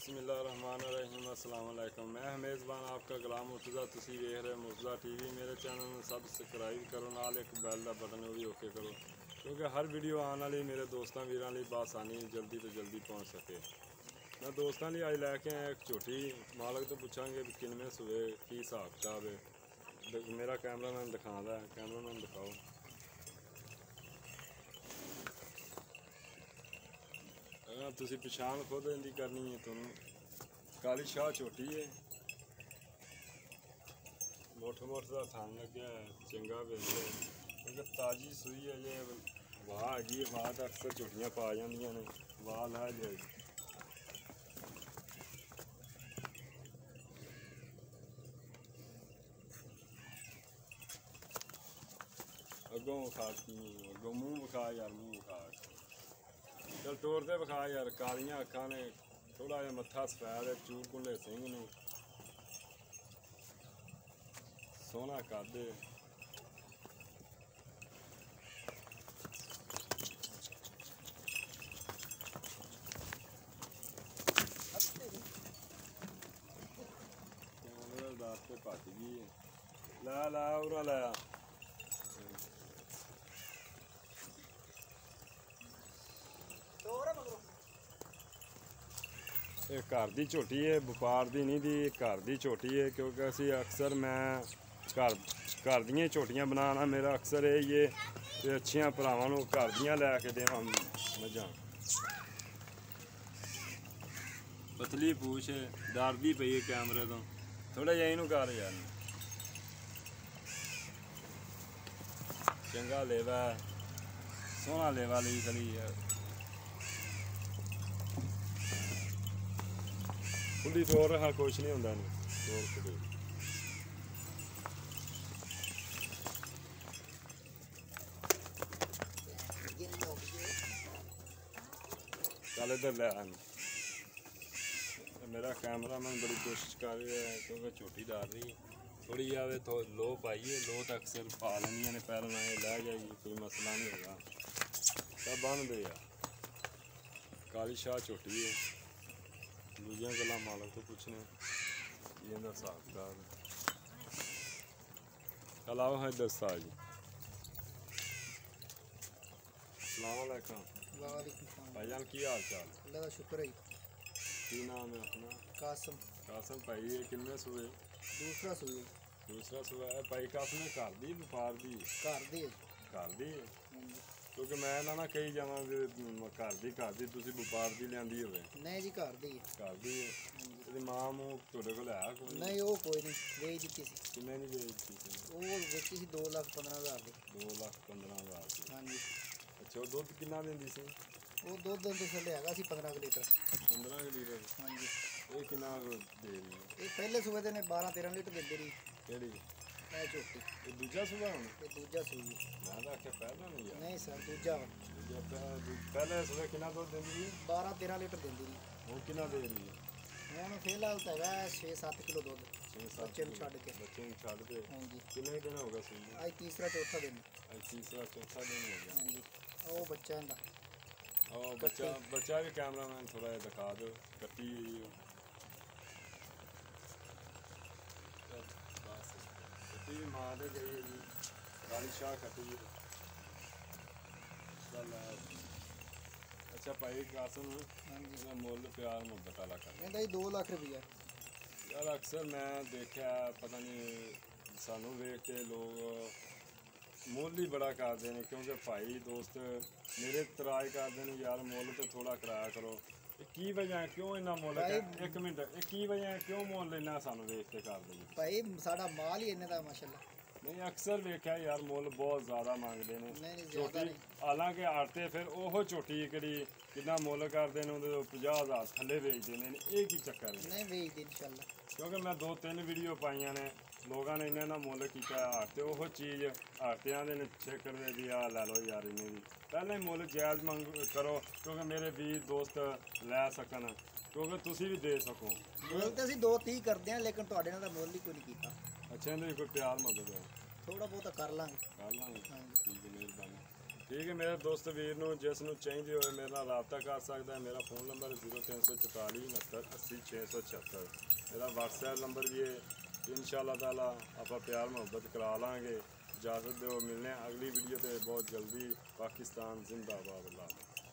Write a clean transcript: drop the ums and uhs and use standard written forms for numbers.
बिस्मिल्लाहिर्रहमानिर्रहीम अस्सलाम वालेकुम। मैं मेज़बान आपका गुलाम मुर्तज़ा। तुसी वेख रहे मुर्तज़ा टीवी। मेरे चैनल में सबसक्राइब करो, नाल एक बैल का बटन भी ओके करो, क्योंकि हर वीडियो आने वाली मेरे दोस्तों वीरों लिए बासानी जल्दी तो जल्दी पहुँच सके। मैं दोस्तों लिए अज लैके आया एक झोटी। मालक तो पूछांगे भी किनवें सूए की हिसाब किताब है। मेरा कैमरामैन दिखाता है, कैमरामैन दिखाओ। तुसी पछाण खुद इनकी करनी है। तुहानू काली शाह झोटी है, मुठ का थन लग्या है, चंगा बिल है, क्योंकि ताजी सूई है। जे वाह हैगी है, वाह तो अक्सर झोटियां पा जांदियां ने, वाह ला जाएगी। अगों विखा, अगों मूँह विखा यार, मूँह विखा। चल टोर ते विखा यार। कालियां अखां ने, थोड़ा जिहा मत्था सफैद है, चूर कुंडे सिंह ने, सोहना कद है। दस पे भज गई है। लै लै उरा लै। ये घर की झोटी है, व्यापार की नहीं दी, घर की झोटी है। क्योंकि असी अक्सर मैं घर दियां झोटियां बनाना मेरा अक्सर यही है कि अच्छियां भरावां नूं घर दियां लैके देवां मझां। पतली पूछ है, डरदी पई है कैमरे तो, थोड़ा जिहा इनू कर यार। चंगा लेवा है, सोहना लेवा ली खली है। खुली तोड़ रहा कुछ नहीं होंदा नहीं, तोड़ खुली। चल इधर ले आन। मेरा कैमरामैन बड़ी कोशिश कर रहा है, क्योंकि झोटी डाल रही है थोड़ी आवे तो लो पाइए। लो तो अक्सर पा लेंदियां ने, पैर में लै जाएगी, कोई मसला नहीं होगा। सब बन दे यार। काली शाह झोटी है, दूजियां गल्लां मालक तो पुछने ये हिसाब किताब। चल आओ है इधर सा जी। अस्सलाम वालेकुम। भाईजान की हाल चाल? अल्लाह का शुक्र है। की नाम है अपना? कासम। कासम भाई, ये किन्ने सूए? दूसरा सूई। दूसरा सूआ है भाई। कासम ने घर दी व्यापार दी? घर दी है। घर दी है, क्योंकि मैं ना कही जावां घर दी तुसी व्यापार दी लियांदी होवे। नहीं जी, घर दी है। घर दी है। ਇਹਦੀ ਮਾਂ ਮੂੰਹ ਤੁਹਾਡੇ ਕੋਲ ਹੈ ਕੋਈ? नहीं वो कोई नहीं, ਵੇਚ ਦਿੱਤੀ ਸੀ। ਕਿੰਨੇ ਦੀ ਵੇਚੀ ਸੀ? ਉਹ ਵੇਚੀ ਸੀ 2,15,000 ਦੀ। 2,15,000 ਦੀ। ਹਾਂਜੀ। ਅੱਛਾ, ਉਹ ਦੁੱਧ ਕਿੰਨਾ ਦਿੰਦੀ ਸੀ? ਉਹ ਦੁੱਧ ਤੋਂ ਥੱਲੇ ਹੈਗਾ ਸੀ 15 ਲੀਟਰ। 15 ਲੀਟਰ? ਹਾਂਜੀ। ਇਹ ਕਿੰਨਾ ਦੇ ਰਹੀ ਹੈ? ਇਹ ਪਹਿਲੇ ਸੂਬੇ ਦੇ ਨੇ 12-13 ਲੀਟਰ ਦਿੰਦੀ ਰਹੀ। ਕਿਹੜੀ? ਇਹ ਝੋਟੀ। ਇਹ ਦੂਜਾ ਸੂਆ ਹੁਣ? ਇਹ ਦੂਜਾ ਸੂਈ ਹੈ। ਮੈਂ ਤਾਂ ਆਖਿਆ ਪਹਿਲਾਂ ਨਹੀਂ ਯਾਰ। ਨਹੀਂ ਸਰ, ਦੂਜਾ ਵਾ। ਪਹਿਲੇ ਸੂਏ ਕਿੰਨਾ ਦੁੱਧ ਦਿੰਦੀ ਸੀ? 12-13 ਲੀਟਰ ਦਿੰਦੀ ਰਹੀ। ਹੁਣ ਕਿੰਨਾ ਦੇ ਰਹੀ ਹੈ? ਹੁਣ ਫਿਲਹਾਲ ਤਾਂ ਹੈਗਾ 6-7 ਕਿਲੋ ਦੁੱਧ। 6-7 ਬੱਚੇ ਨੂੰ ਛੱਡ ਕੇ। ਬੱਚੇ ਨੂੰ ਛੱਡ ਕੇ। ਹਾਂਜੀ। ਕਿੰਨੇ ਦਿਨ ਹੋ ਗਏ ਸੂਈ? ਅੱਜ ਤੀਸਰਾ ਚੌਥਾ ਦਿਨ। ਅੱਜ ਤੀਸਰਾ ਚੌਥਾ ਦਿਨ ਹੋ ਗਿਆ। ਹਾਂਜੀ। ਉਹ ਬੱਚਾ ਇਹਦਾ। ਉਹ ਬੱਚਾ ਵੀ ਕੈਮਰਾਮੈਨ ਥੋੜਾ ਜਿਹਾ ਦਿਖਾ ਦਿਓ। ਕੱਟੀ ਹੋਈ ਕੱਟੀ ਵੀ ਮਾਂ ਦੇ ਗਈ ਹੈ ਜੀ। ਕਾਲੀ ਸ਼ਾਹ ਕੱਟੀ ਹੈ। ਚੱਲ ਅੱਛਾ ਭਾਈ ਕਾਸਮ, ਹਾਂਜੀ। ਇਹਦਾ ਮੁੱਲ ਪਿਆਰ ਮੁਹੱਬਤ ਵਾਲਾ ਕਰ ਇਹਦਾ ਹੀ 2 ਲੱਖ ਰੁਪਈਆ। ਯਾਰ ਅਕਸਰ ਮੈਂ ਦੇਖਿਆ, ਪਤਾ ਨਹੀਂ ਸਾਨੂੰ ਵੇਖ ਕੇ ਲੋਕ ਮੁੱਲ ਹੀ ਬੜਾ ਕਰਦੇ ਨੇ। ਕਿਉਂਕਿ ਭਾਈ ਦੋਸਤ ਮੇਰੇ ਇਤਰਾਜ਼ ਕਰਦੇ ਨੇ, ਯਾਰ ਮੁੱਲ ਤੇ ਥੋੜਾ ਕਰਾਇਆ ਕਰੋ। ਇਹ ਕੀ ਵਜ੍ਹਾ ਹੈ, ਕਿਉਂ ਇੰਨਾ ਮੁੱਲ? ਇੱਕ ਮਿੰਟ, ਇਹ ਕੀ ਵਜ੍ਹਾ ਹੈ, ਕਿਉਂ ਮੁੱਲ ਇੰਨਾ ਸਾਨੂੰ ਵੇਖ ਕੇ ਕਰਦੇ ਨੇ? ਭਾਈ ਸਾਡਾ ਮਾਲ ਹੀ ਇੰਨੇ ਦਾ ਮਾਸ਼ਾਅੱਲਾ। ਨਹੀਂ, ਅਕਸਰ ਵੇਖਿਆ ਯਾਰ ਮੁੱਲ ਬਹੁਤ ਜ਼ਿਆਦਾ ਮੰਗਦੇ ਨੇ। ਨਹੀਂ ਜ਼ਿਆਦਾ ਨਹੀਂ। ਹਾਲਾਂਕਿ ਆੜਤੇ ਫਿਰ ਉਹ ਝੋਟੀ ਕਿਹੜੀ ਕਿੰਨਾ ਮੁੱਲ ਕਰਦੇ ਨੇ, ਉਹਦੇ 50,000 ਥੱਲੇ ਵੇਚਦੇ ਨੇ। ਇਹ ਕੀ ਚੱਕਰ ਹੈ? ਨਹੀਂ ਵੇਚਦੇ ਇਨਸ਼ਾਅੱਲਾ। ਕਿਉਂਕਿ ਮੈਂ 2-3 ਵੀਡੀਓ ਪਾਈਆਂ ਨੇ, ਲੋਕਾਂ ਨੇ ਇੰਨਾ ਮੁੱਲ ਕੀਤਾ ਆੜਤੇ। ਉਹ ਚੀਜ਼ ਆੜਤਿਆਂ ਦੇ ਨੇ ਚੈੱਕ ਕਰਦੇ ਵੀ ਆ ਲੈ ਲਓ ਯਾਰ ਇਹਨੇ ਵੀ। ਪਹਿਲਾਂ ਹੀ ਮੁੱਲ ਜਾਇਜ਼ ਮੰਗ ਕਰੋ, ਕਿਉਂਕਿ ਮੇਰੇ ਵੀਰ ਦੋਸਤ ਲੈ ਸਕਣ, ਕਿਉਂਕਿ ਤੁਸੀਂ ਵੀ ਦੇ ਸਕੋ। ਮੁੱਲ ਤਾਂ ਅਸੀਂ 2-30 ਕਰਦੇ ਹਾਂ, ਲੇਕਿਨ ਤੁਹਾਡੇ ਨਾਲ ਤਾਂ ਮੁੱਲ ਹੀ ਕੋਈ ਨਹੀਂ ਕੀਤਾ। ਅੱਛਾ, ਇਹਦੇ ਕੋਈ ਪਿਆਰ ਮੁਹੱਬਤ ਹੈ? ਥੋੜਾ ਬਹੁਤਾ ਕਰ ਲਾਂਗੇ। ਕਰ ਲਾਂਗੇ। ਹਾਂਜੀ। ਠੀਕ ਹੈ, ਮਿਹਰਬਾਨੀ। ਠੀਕ ਹੈ। ਮੇਰੇ ਦੋਸਤ ਵੀਰ ਨੂੰ ਜਿਸ ਨੂੰ ਚਾਹੀਦੀ ਹੋਵੇ ਮੇਰੇ ਨਾਲ ਰਾਬਤਾ ਕਰ ਸਕਦਾ ਹੈ। ਮੇਰਾ ਫੋਨ ਨੰਬਰ 0344 69 80 676। ਮੇਰਾ WhatsApp ਨੰਬਰ ਵੀ ਹੈ। ਇਨਸ਼ਾਅੱਲਾ ਤਾਲਾ ਆਪਾਂ ਪਿਆਰ ਮੁਹੱਬਤ ਕਰਾ ਲਾਂਗੇ। ਇਜਾਜ਼ਤ ਦਿਓ, ਮਿਲਨੇ ਹਾਂ ਅਗਲੀ ਵੀਡੀਓ ਤੇ ਬਹੁਤ ਜਲਦੀ। ਪਾਕਿਸਤਾਨ ਜ਼ਿੰਦਾਬਾਦ। ਅੱਲਾਹ।